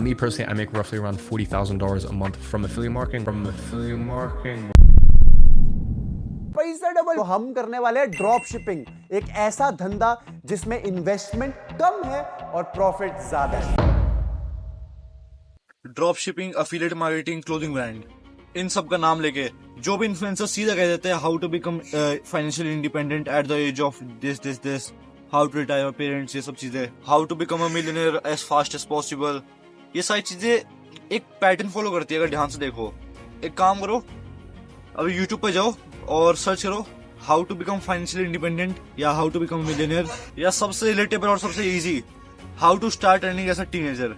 Me personally, I make roughly around $40,000 a month from affiliate marketing. पैसा double. तो हम करने वाले हैं ड्रॉप शिपिंग, एक ऐसा धंधा जिसमें इन्वेस्टमेंट कम है और प्रॉफिट ज्यादा है। Drop shipping, affiliate marketing, clothing brand, इन सब का नाम लेके जो भी इन्फ्लुएंसर सीधा कह देते हैं how to become financially independent at the age of this, how to retire your parents, ये सब चीजें, how to become a millionaire as fast as possible, ये सारी चीजें एक पैटर्न फॉलो करती है। अगर ध्यान से देखो, एक काम करो, अभी यूट्यूब पे जाओ और सर्च करो how to become financially independent या हाउ टू बिकम मिलियनेयर, या सबसे रिलेटेबल और सबसे easy how to start earning as a teenager.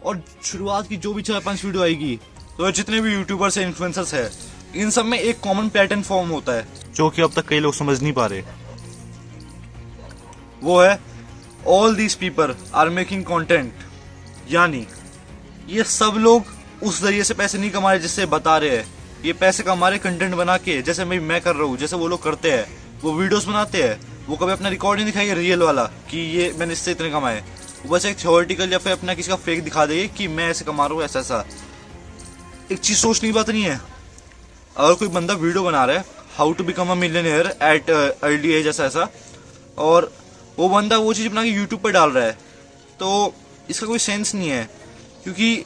और शुरुआत की जो भी 4-5 वीडियो आएगी, तो जितने भी यूट्यूबर्स हैं, इन्फ्लुएंसर्स है, इन सब में एक कॉमन पैटर्न फॉर्म होता है जो कि अब तक कई लोग समझ नहीं पा रहे। वो है all these people are making content, यानी ये सब लोग उस जरिए से पैसे नहीं कमा रहे जिससे बता रहे हैं, ये पैसे कमा रहे कंटेंट बना के, जैसे मैं कर रहा हूँ, जैसे वो लोग करते हैं, वो वीडियोस बनाते हैं, वो कभी अपना रिकॉर्ड नहीं दिखाएंगे रियल वाला कि ये मैंने इससे इतने कमाए, वो बस एक थ्योरेटिकल या फिर अपना किसी का फेक दिखा देंगे कि मैं ऐसे कमा रहा हूँ ऐसा ऐसा। एक चीज सोचने की बात नहीं है, अगर कोई बंदा वीडियो बना रहा है how to become a millionaire at early age ऐसा ऐसा, और वो बंदा वो चीज बना के यूट्यूब पर डाल रहा है, तो इसका कोई सेंस नहीं है। क्योंकि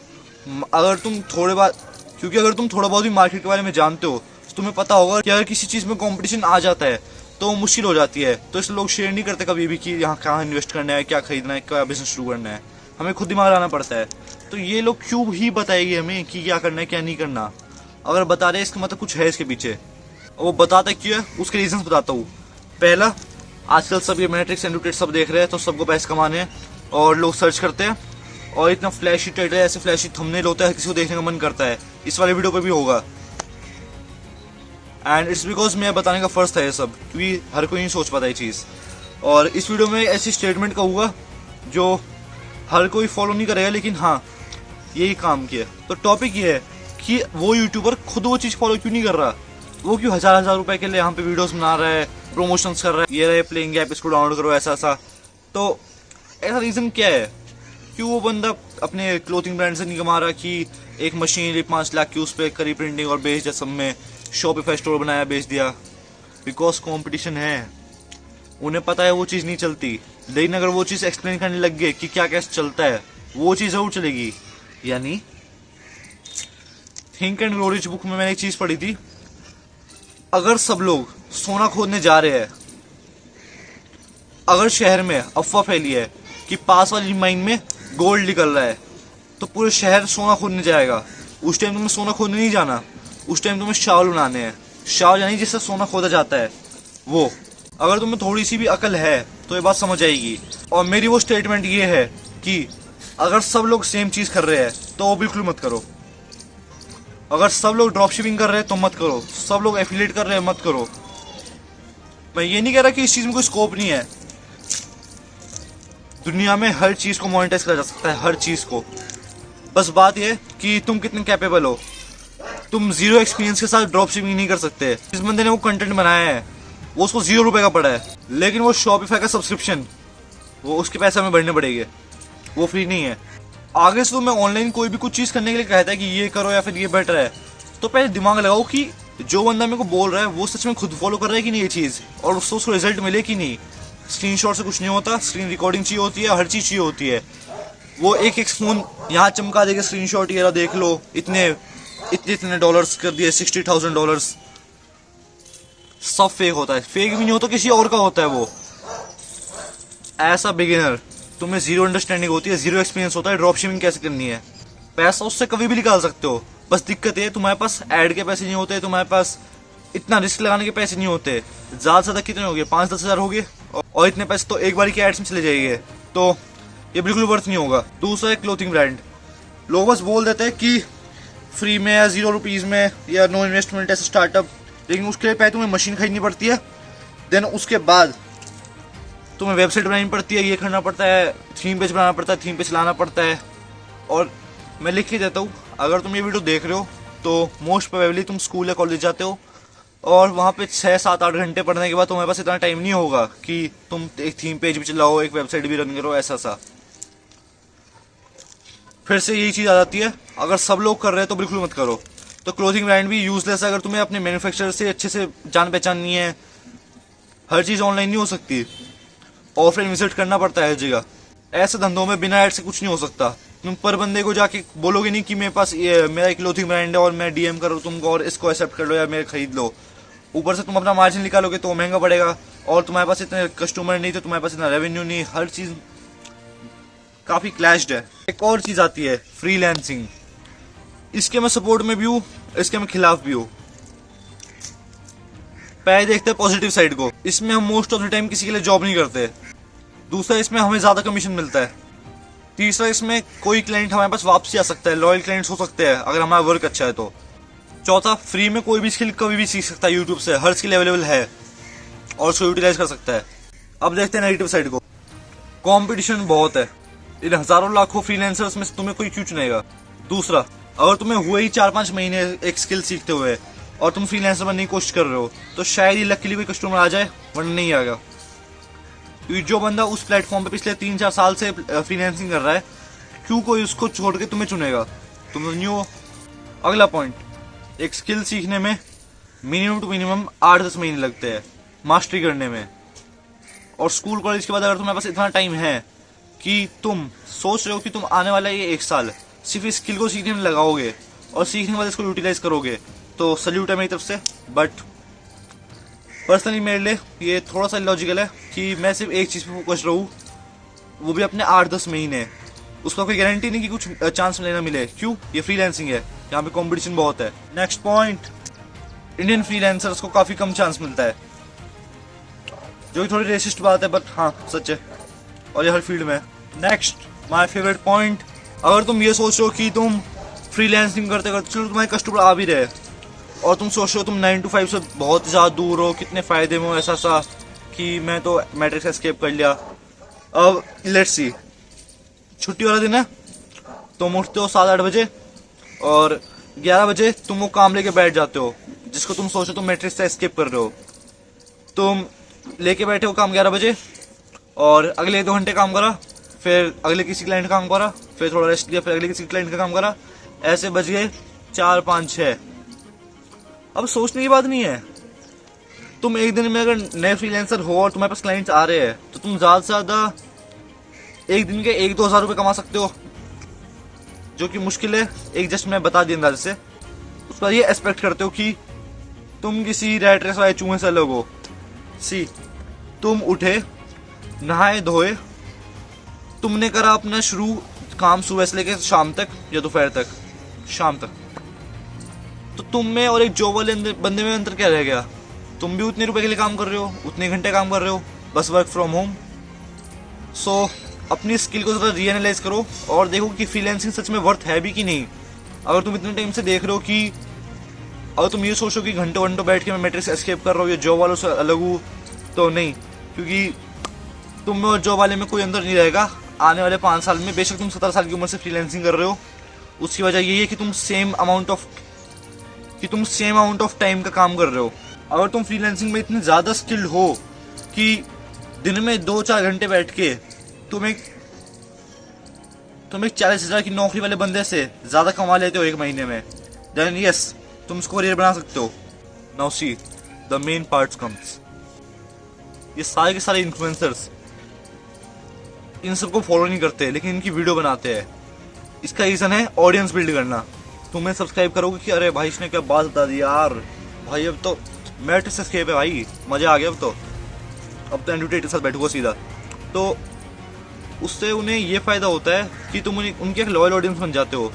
अगर तुम थोड़ा बहुत भी मार्केट के बारे में जानते हो तो तुम्हें पता होगा कि अगर किसी चीज में कंपटीशन आ जाता है तो मुश्किल हो जाती है। तो इसलिए लोग शेयर नहीं करते कभी भी कि यहाँ कहाँ इन्वेस्ट करना है, क्या खरीदना है, क्या बिजनेस शुरू करना है, हमें खुद दिमाग लाना पड़ता है। तो ये लोग क्यों ही बताएगी हमें कि क्या करना है क्या नहीं करना। अगर बता रहे हैं इसका मतलब कुछ है इसके पीछे, और वो बताता क्यों है उसके रीजन बताता हूँ। पहला, आजकल सब ये मैट्रिक्स एंड ड्यूटेट सब देख रहे हैं, तो सबको पैसे कमाने हैं और लोग सर्च करते हैं, और इतना फ्लैशी टाइटल, ऐसे फ्लैशी थंबनेल होता है, किसी को देखने का मन करता है। इस वाले वीडियो पे भी होगा, एंड इट्स बिकॉज मैं बताने का फर्ज था ये सब, क्योंकि हर कोई नहीं सोच पाता ये चीज। और इस वीडियो में ऐसी स्टेटमेंट कहूँगा जो हर कोई फॉलो नहीं करेगा, लेकिन हाँ यही काम किया। तो टॉपिक ये है कि वो यूट्यूबर खुद वो चीज फॉलो क्यों नहीं कर रहा, वो क्यों हजार रुपए के लिए यहाँ पे वीडियोस बना रहा है, प्रमोशंस कर रहा है, ये रहे प्लेइंग ऐप, इसको डाउनलोड करो ऐसा ऐसा। तो ऐसा रीजन क्या है, क्यों वो बंदा अपने क्लोथिंग ब्रांड से नहीं कमा रहा कि एक मशीन 5 लाख की उस पर करी प्रिंटिंग और बेच दिया, सब में शॉपिफाई स्टोर बनाया बेच दिया। बिकॉज कंपटीशन है, उन्हें पता है वो चीज़ नहीं चलती। लेकिन अगर वो चीज़ एक्सप्लेन करने लग गए कि क्या कैसे चलता है, वो चीज़ जरूर चलेगी। यानी think and grow rich book में मैंने एक चीज़ पढ़ी थी, अगर सब लोग सोना खोदने जा रहे हैं, अगर शहर में अफवाह फैली है कि पास वाली माइन में गोल्ड निकल रहा है, तो पूरे शहर सोना खोदने जाएगा। उस टाइम तुम्हें सोना खोदने नहीं जाना, उस टाइम तुम्हें शावल बनाने हैं। शावल यानी जिससे सोना खोदा जाता है वो। अगर तुम्हें थोड़ी सी भी अकल है तो ये बात समझ आएगी। और मेरी वो स्टेटमेंट ये है कि अगर सब लोग सेम चीज कर रहे हैं तो वो बिल्कुल मत करो। अगर सब लोग ड्रॉप शिपिंग कर रहे हैं तो मत करो, सब लोग एफिलिएट कर रहे हैं मत करो। मैं ये नहीं कह रहा कि इस चीज में कोई स्कोप नहीं है, दुनिया में हर चीज को मोनेटाइज करा जा सकता है, हर चीज को। बस बात यह कि तुम कितने कैपेबल हो। तुम जीरो एक्सपीरियंस के साथ ड्रॉप शिपिंग नहीं कर सकते। जिस बंदे ने वो कंटेंट बनाया है वो उसको ₹0 का पड़ा है, लेकिन वो शॉपिफाई का सब्सक्रिप्शन वो उसके पैसे हमें भरने पड़ेंगे, वो फ्री नहीं है। आगे से तो मैं ऑनलाइन कोई भी कुछ चीज करने के लिए कहता है कि ये करो या फिर ये बेटर है, तो पहले दिमाग लगाओ कि जो बंदा मेरे को बोल रहा है वो सच में खुद फॉलो कर रहा है कि नहीं ये चीज, और उसको रिजल्ट मिले कि नहीं। स्क्रीनशॉट से कुछ नहीं होता, स्क्रीन रिकॉर्डिंग चाहिए होती है, हर चीज चाहिए होती है। वो एक फोन यहाँ चमका देगा स्क्रीनशॉट, ये देख लो इतने डॉलर्स कर दिए, $60,000, सब फेक होता है। फेक भी नहीं होता, किसी और का होता है वो। ऐसा बिगिनर तुम्हें जीरो अंडरस्टैंडिंग होती है, जीरो एक्सपीरियंस होता है ड्रॉप शिपिंग कैसे करनी है। पैसा उससे कभी भी निकाल सकते हो, बस दिक्कत है तुम्हारे पास एड के पैसे नहीं होते, तुम्हारे पास इतना रिस्क लगाने के पैसे नहीं होते। ज्यादा से ज्यादा कितने हो गए, 5-10 हजार हो गए, और इतने पैसे तो एक बार के एड्स में चले जाएंगे, तो ये बिल्कुल वर्थ नहीं होगा। दूसरा है क्लोथिंग ब्रांड। लोग बस बोल देते हैं कि फ्री में या ₹0 में या नो इन्वेस्टमेंट ऐसे स्टार्टअप, लेकिन उसके लिए पहले तुम्हें मशीन खरीदनी पड़ती है, देन उसके बाद तुम्हें वेबसाइट बनानी पड़ती है, ये करना पड़ता है, थीम पेज बनाना पड़ता है, थीम पेज चलाना पड़ता है। और मैं लिख के देता हूँ, अगर तुम ये वीडियो देख रहे हो तो मोस्ट प्रोबेबली तुम स्कूल या कॉलेज जाते हो, और वहाँ पे 6-7-8 घंटे पढ़ने के बाद तुम्हारे पास इतना टाइम नहीं होगा कि तुम एक थीम पेज भी चलाओ, एक वेबसाइट भी रन करो, ऐसा सा। फिर से यही चीज आ जाती है, अगर सब लोग कर रहे हैं तो बिल्कुल मत करो। तो क्लोथिंग ब्रांड भी यूजलेस है अगर तुम्हें अपने मैन्युफैक्चरर से अच्छे से जान पहचान नहीं है। हर चीज ऑनलाइन नहीं हो सकती, ऑफलाइन विजिट करना पड़ता है हर जगह। ऐसे धंधों में बिना एड से कुछ नहीं हो सकता। तुम पर बंदे को जाके बोलोगे नहीं कि मेरे पास ये मेरा एक क्लोथिंग ब्रांड है और मैं डीएम कर रहा हूँ तुमको और इसको एक्सेप्ट कर लो या मेरे खरीद लो। ऊपर से तुम अपना मार्जिन निकालोगे तो महंगा पड़ेगा, और तुम्हारे पास इतने कस्टमर नहीं तो तुम्हारे पास इतना रेवेन्यू नहीं। हर चीज काफी क्लैश्ड है। एक और चीज आती है फ्रीलांसिंग। इसके मैं सपोर्ट में भी हूँ, इसके मैं खिलाफ भी हूँ। पहले देखते हैं पॉजिटिव साइड को। इसमें हम मोस्ट ऑफ द टाइम किसी के लिए जॉब नहीं करते। दूसरा, इसमें हमें ज्यादा कमीशन मिलता है। तीसरा, इसमें कोई क्लाइंट हमारे पास वापसी आ सकता है, लॉयल क्लाइंट्स हो सकते हैं अगर हमारा वर्क अच्छा है तो। चौथा, फ्री में कोई भी स्किल कभी भी सीख सकता है यूट्यूब से। हर स्किल अवेलेबल है और उसको यूटिलाइज कर सकता है। अब देखते हैं नेगेटिव साइड को। कंपटीशन बहुत है, इन हजारों लाखों फ्रीलांसर्स में से तुम्हें कोई क्यों चुनेगा। दूसरा, अगर तुम्हें हुए ही 4-5 महीने एक स्किल सीखते हुए और तुम फ्रीलांसर बनने की कोशिश कर रहे हो तो शायद ही लकीली कोई कस्टमर आ जाए, वरना नहीं आएगा। क्योंकि जो बंदा उस प्लेटफॉर्म पे पिछले 3-4 साल से फ्रीलांसिंग कर रहा है, क्यों कोई उसको छोड़ के तुम्हें चुनेगा। तुम तो न्यू हो। अगला पॉइंट, एक स्किल सीखने में मिनिमम टू मिनिमम 8-10 महीने लगते हैं मास्टरी करने में। और स्कूल कॉलेज के बाद अगर तुम्हारे पास इतना टाइम है कि तुम सोच रहे हो कि तुम आने वाला ये 1 साल सिर्फ इस स्किल को सीखने में लगाओगे और सीखने के बाद इसको यूटिलाइज करोगे, तो सल्यूट है मेरी तरफ से। बट पर्सनली मेरे लिए ये थोड़ा सा लॉजिकल है कि मैं सिर्फ एक चीज पे फोकस रहूं, वो भी अपने 8-10 महीने। उसका कोई गारंटी नहीं कि कुछ चांस लेना मिले। क्यों? ये फ्रीलांसिंग है, यहाँ पे कंपटीशन बहुत है। नेक्स्ट पॉइंट, इंडियन फ्रीलांसर्स को काफी कम चांस मिलता है, जो कि थोड़ी रेसिस्ट बात है, बट हाँ सच है और ये हर फील्ड में है। नेक्स्ट, माय फेवरेट पॉइंट, अगर तुम ये सोच रहे हो कि तुम फ्रीलांसिंग करते करते चलो तुम्हारे कस्टमर आ भी रहे और तुम सोच रहे हो तुम 9 to 5 से बहुत ज़्यादा दूर हो, कितने फायदे में हो, ऐसा सा कि मैं तो मैट्रिक्स एस्केप कर लिया। अब लेट्स सी, छुट्टी वाला दिन है, तुम उठते हो 7-8 बजे और 11 बजे तुम वो काम लेके बैठ जाते हो जिसको तुम सोचो तुम मैट्रिक्स से एस्केप कर रहे हो। तुम लेके बैठे हो काम 11 बजे और अगले 2 घंटे काम करा, फिर अगले किसी क्लाइंट का काम करा, फिर थोड़ा रेस्ट लिया, फिर अगले किसी क्लाइंट का काम करा, ऐसे बज गए 4, 5, 6। अब सोचने की बात नहीं है, तुम एक दिन में अगर नए फ्रीलांसर हो और तुम्हारे पास क्लाइंट्स आ रहे हैं तो तुम ज्यादा से ज्यादा एक दिन के 1-2 हज़ार रुपये कमा सकते हो, जो कि मुश्किल है। एक जस्ट मैं बता दिया अंदाजे से। उस पर ये एक्सपेक्ट करते हो कि तुम किसी रैट रेस वाले चूहे से अलग हो। सी, तुम उठे, नहाए धोए, तुमने करा अपना शुरू काम सुबह से लेकर शाम तक या दोपहर तक, शाम तक, तो तुम में और एक जॉब वाले बंदे में अंतर क्या रह गया? तुम भी उतने रुपए के लिए काम कर रहे हो, उतने घंटे काम कर रहे हो, बस वर्क फ्रॉम होम। सो अपनी स्किल को जरा रीएनालाइज करो और देखो कि फ्रीलांसिंग सच में वर्थ है भी कि नहीं। अगर तुम इतने टाइम से देख रहे हो कि अगर तुम ये सोचो कि घंटों घंटों बैठ के मैं मैट्रिक्स एस्केप कर रहा हूँ या जॉब वालों से अलग हूँ, तो नहीं, क्योंकि तुम में और जॉब वाले में कोई अंदर नहीं रहेगा। आने वाले 5 साल में बेशक तुम 17 साल की उम्र से फ्रीलांसिंग कर रहे हो, उसकी वजह यही है कि तुम सेम अमाउंट ऑफ टाइम का काम कर रहे हो। अगर तुम फ्रीलांसिंग में इतने ज़्यादा स्किल्ड हो कि दिन में 2-4 घंटे बैठ के तुम एक 40,000 की नौकरी वाले बंदे से ज़्यादा कमा लेते हो एक महीने में, देन यस, तुम इसको करियर बना सकते हो। Now see the main parts comes. ये सारे के सारे इन्फ्लुएंसर्स इन सबको फॉलो नहीं करते लेकिन इनकी वीडियो बनाते हैं। इसका रीज़न है ऑडियंस बिल्ड करना। तुम्हें सब्सक्राइब करोगे कि अरे भाई इसने क्या बात बता दी यार, भाई अब तो मैट्रिक्स एस्केप है भाई, मजा आ गया, अब तो एंड्रयू टेट के साथ बैठूंगा सीधा। तो उससे उन्हें ये फायदा होता है कि तुम उनके एक लॉयल ऑडियंस बन जाते हो।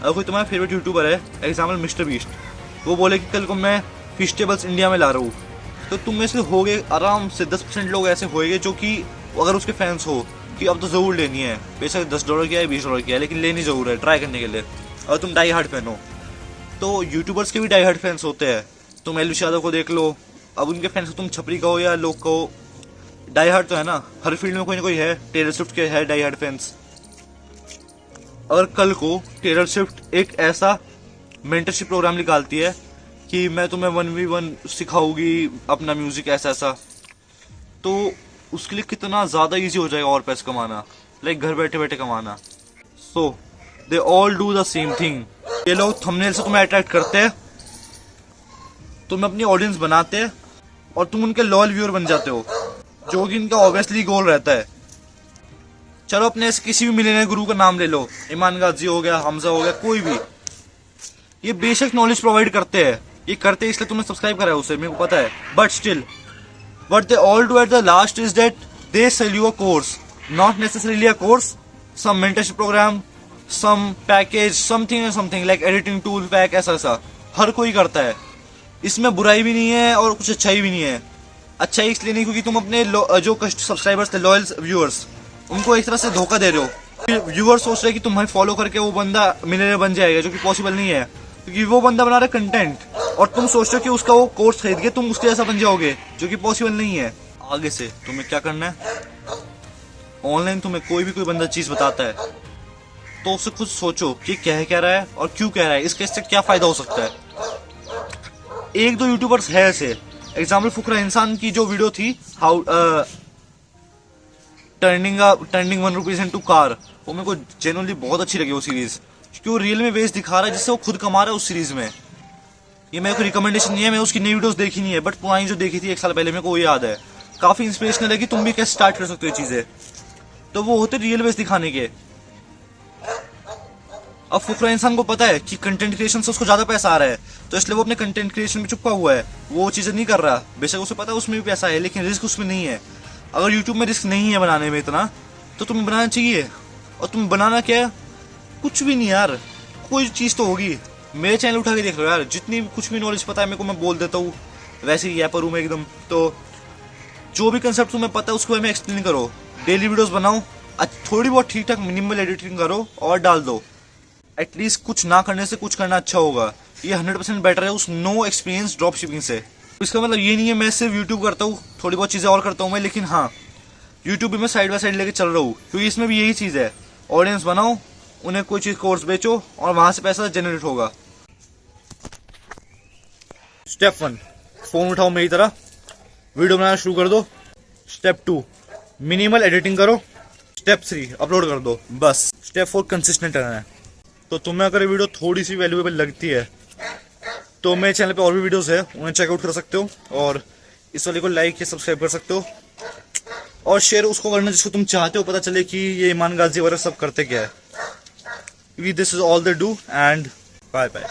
अगर कोई तुम्हारा फेवरेट यूट्यूबर है, एग्जाम्पल मिस्टर बीस्ट, वो बोले कि कल को मैं फिशटेबल्स इंडिया में ला रहा हूँ, तो तुम में से होगे आराम से 10% लोग ऐसे होएंगे जो कि अगर उसके फैंस हो कि अब तो ज़रूर लेनी है, बेशक $10 की है, $20 की है, लेकिन लेनी ज़रूर है ट्राई करने के लिए। अगर तुम डाई हार्ड फैन हो, तो यूट्यूबर्स के भी डाई हार्ड फैंस होते हैं। तुम एलविश यादव को देख लो, अब उनके फैंस को तुम छपरी कहो या लोग कहो, डाई हार्ड तो है ना, हर फील्ड में कोई ना कोई है। टेलर स्विफ्ट के है डाई हार्ड फैंस। और कल को टेलर स्विफ्ट एक ऐसा मेंटरशिप प्रोग्राम निकालती है कि मैं तुम्हें 1v1 सिखाऊंगी अपना म्यूजिक ऐसा, तो उसके लिए कितना ज़्यादा इजी हो जाएगा और पैसे कमाना, लाइक घर बैठे बैठे कमाना। So they all do the same thing. ये लोग थंबनेल से तुम्हें अट्रैक्ट करते हैं, तुम अपनी ऑडियंस बनाते हैं और तुम उनके लॉयल व्यूअर बन जाते हो, जो कि इनका ऑब्वियसली गोल रहता है। चलो अपने से किसी भी मिलियनेयर गुरु का नाम ले लो, ईमान गाजी हो गया, हमजा हो गया, कोई भी। ये बेशक नॉलेज प्रोवाइड करते हैं, ये करते इसलिए तुमने सब्सक्राइब करा है उसे, मेरे को पता है, but still what they all do at the last is that they sell you a course, not necessarily a course, some mentorship program, some package, something like editing tool pack, ऐसा हर कोई करता है। इसमें बुराई भी नहीं है और कुछ अच्छाई भी नहीं है। अच्छाई इसलिए नहीं क्योंकि तुम अपने जो सब्सक्राइबर्स थे, लॉयल व्यूअर्स, उनको एक तरह से धोखा दे रहे हो। व्यूअर्स सोच रहे हैं कि तुम्हें फॉलो करके वो बंदा मिलियनेयर बन जाएगा, जो कि पॉसिबल नहीं है, क्योंकि वो बंदा बना रहा है कंटेंट और तुम सोचते हो कि उसका वो कोर्स खरीद के तुम उसके जैसा बन जाओगे, जो कि पॉसिबल नहीं है। आगे से तुम्हें क्या करना है, ऑनलाइन तुम्हें कोई बंदा चीज बताता है तो उससे खुद सोचो कि कह रहा है और क्यों कह रहा है, इससे क्या फायदा हो सकता है। एक दो यूट्यूबर्स है ऐसे, एग्जाम्पल फुकरा इंसान की जो वीडियो थी, हाउ टर्निंग ₹1 इनटू कार, वो मेरे को जेन्युइनली बहुत अच्छी लगी वो सीरीज, क्योंकि वो रियल में वेज दिखा रहा है जिससे वो खुद कमा रहा है उस सीरीज में। ये मेरे को रिकमेंडेशन नहीं है, मैं उसकी नई वीडियोस देखी नहीं है, बट पुरानी जो देखी थी 1 साल पहले मेरे को वो याद है, काफी इंस्पिरेशनल है कि तुम भी कैसे स्टार्ट कर सकते हो ये चीजें। तो वो होते रियल वेज दिखाने के। अब फुकरा इंसान को पता है कि कंटेंट क्रिएशन से उसको ज्यादा पैसा आ रहा है, तो इसलिए वो अपने कंटेंट क्रिएशन में चुपका हुआ है, वो चीजें नहीं कर रहा। बेशक उसे पता है उसमें भी पैसा है, लेकिन रिस्क उसमें नहीं है। अगर यूट्यूब में रिस्क नहीं है बनाने में इतना, तो तुम्हें बनाना चाहिए। और तुम बनाना क्या है, कुछ भी नहीं यार, कोई चीज तो होगी। मेरे चैनल उठा के देख लो यार, जितनी कुछ भी नॉलेज पता है मेरे को, मैं बोल देता हूँ, वैसे ही पर हूँ मैं एकदम। तो जो भी कंसेप्ट तुम्हें पता है उसको मैं एक्सप्लेन करो, डेली वीडियोस बनाओ, थोड़ी बहुत ठीक ठाक मिनिमल एडिटिंग करो और डाल दो। एटलीस्ट कुछ ना करने से कुछ करना अच्छा होगा, ये 100% बेटर है उस नो एक्सपीरियंस ड्रॉप शिपिंग से। इसका मतलब ये नहीं है मैं सिर्फ यूट्यूब करता हूँ, थोड़ी बहुत चीजें और करता हूँ मैं, लेकिन हाँ यूट्यूब भी मैं साइड बाय साइड लेके चल रहा हूँ, क्योंकि इसमें भी यही चीज है, ऑडियंस बनाओ, उन्हें कोई चीज कोर्स बेचो और वहां से पैसा जनरेट होगा। स्टेप 1, फोन उठाओ मेरी तरह, वीडियो बनाना शुरू कर दो। स्टेप 2, मिनिमल एडिटिंग करो। स्टेप 3, अपलोड कर दो, बस। स्टेप 4, कंसिस्टेंट रहना है। तो तुम्हें अगर ये वीडियो थोड़ी सी वैल्यूएबल लगती है तो मेरे चैनल पे और भी वीडियोस है, उन्हें चेकआउट कर सकते हो, और इस वाले को लाइक या सब्सक्राइब कर सकते हो, और शेयर उसको करना जिसको तुम चाहते हो पता चले कि ये ईमान गाजी वगैरह सब करते क्या है। This is all they do, and bye bye.